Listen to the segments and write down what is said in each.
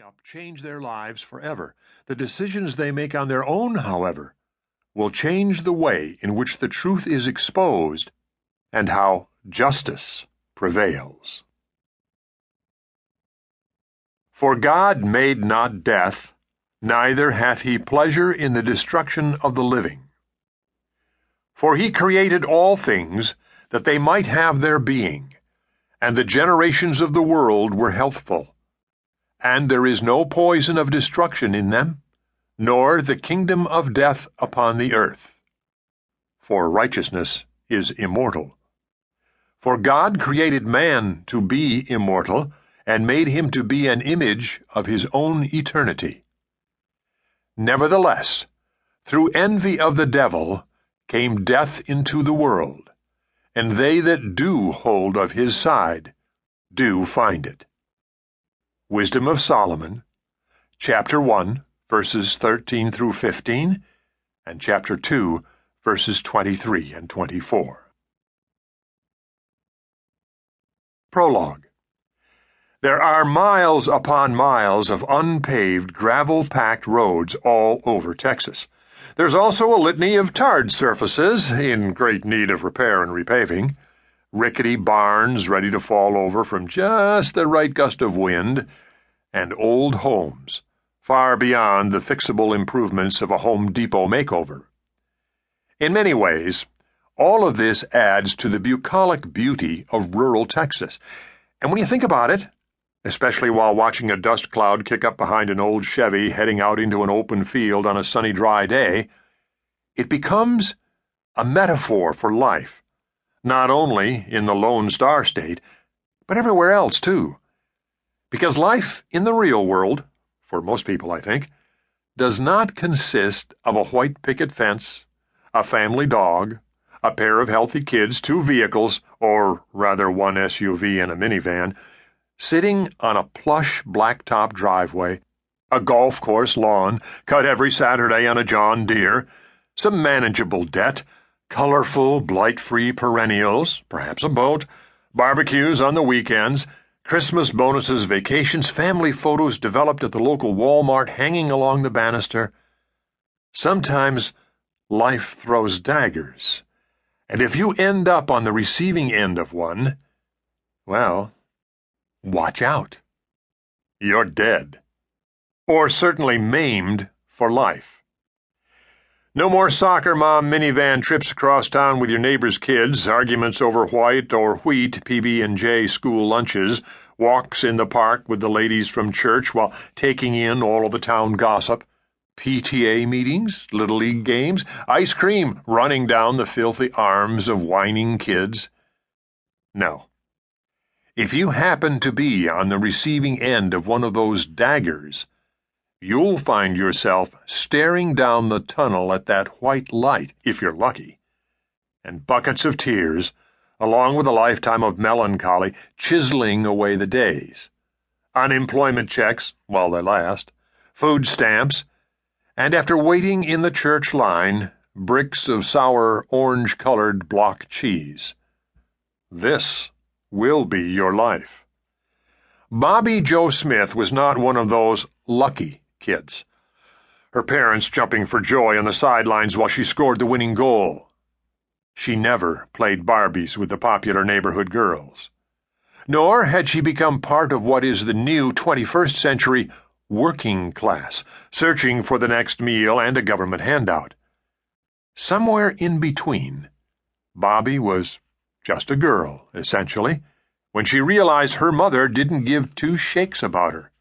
up change their lives forever. The decisions they make on their own, however, will change the way in which the truth is exposed and how justice prevails. For God made not death, neither hath he pleasure in the destruction of the living. For he created all things that they might have their being, and the generations of the world were healthful. And there is no poison of destruction in them, nor the kingdom of death upon the earth. For righteousness is immortal. For God created man to be immortal, and made him to be an image of his own eternity. Nevertheless, through envy of the devil came death into the world, and they that do hold of his side do find it. Wisdom of Solomon, chapter 1, verses 13 through 15, and chapter 2, verses 23 and 24. Prologue. There are miles upon miles of unpaved, gravel-packed roads all over Texas. There's also a litany of tarred surfaces in great need of repair and repaving, rickety barns ready to fall over from just the right gust of wind, and old homes far beyond the fixable improvements of a Home Depot makeover. In many ways, all of this adds to the bucolic beauty of rural Texas. And when you think about it, especially while watching a dust cloud kick up behind an old Chevy heading out into an open field on a sunny, dry day, it becomes a metaphor for life, not only in the Lone Star State, but everywhere else, too. Because life in the real world, for most people, I think, does not consist of a white picket fence, a family dog, a pair of healthy kids, 2 vehicles, or rather 1 SUV and a minivan, sitting on a plush blacktop driveway, a golf course lawn cut every Saturday on a John Deere, some manageable debt, colorful, blight-free perennials, perhaps a boat, barbecues on the weekends, Christmas bonuses, vacations, family photos developed at the local Walmart hanging along the banister. Sometimes life throws daggers, and if you end up on the receiving end of one, well, watch out. You're dead. Or certainly maimed for life. No more soccer mom minivan trips across town with your neighbor's kids, arguments over white or wheat PB&J school lunches, walks in the park with the ladies from church while taking in all of the town gossip, PTA meetings, Little League games, ice cream running down the filthy arms of whining kids. No. If you happen to be on the receiving end of one of those daggers, you'll find yourself staring down the tunnel at that white light, if you're lucky, and buckets of tears, along with a lifetime of melancholy, chiseling away the days. Unemployment checks, while they last, food stamps, and after waiting in the church line, bricks of sour orange-colored block cheese. This will be your life. Bobbi Jo Smith was not one of those lucky kids, her parents jumping for joy on the sidelines while she scored the winning goal. She never played Barbies with the popular neighborhood girls. Nor had she become part of what is the new 21st century working class, searching for the next meal and a government handout. Somewhere in between, Bobbi was just a girl, essentially, when she realized her mother didn't give 2 shakes about her.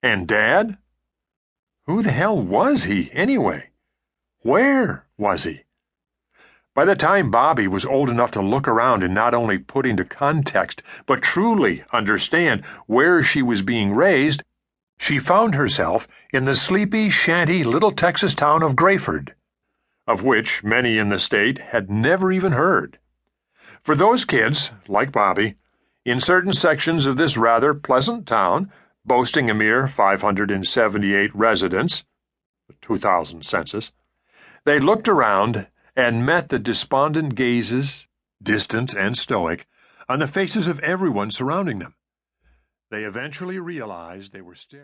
And Dad? Who the hell was he, anyway? Where was he? By the time Bobbi was old enough to look around and not only put into context, but truly understand where she was being raised, she found herself in the sleepy, shanty little Texas town of Grayford, of which many in the state had never even heard. For those kids, like Bobbi, in certain sections of this rather pleasant town, boasting a mere 578 residents, the 2000 census, they looked around and met the despondent gazes, distant and stoic, on the faces of everyone surrounding them. They eventually realized they were staring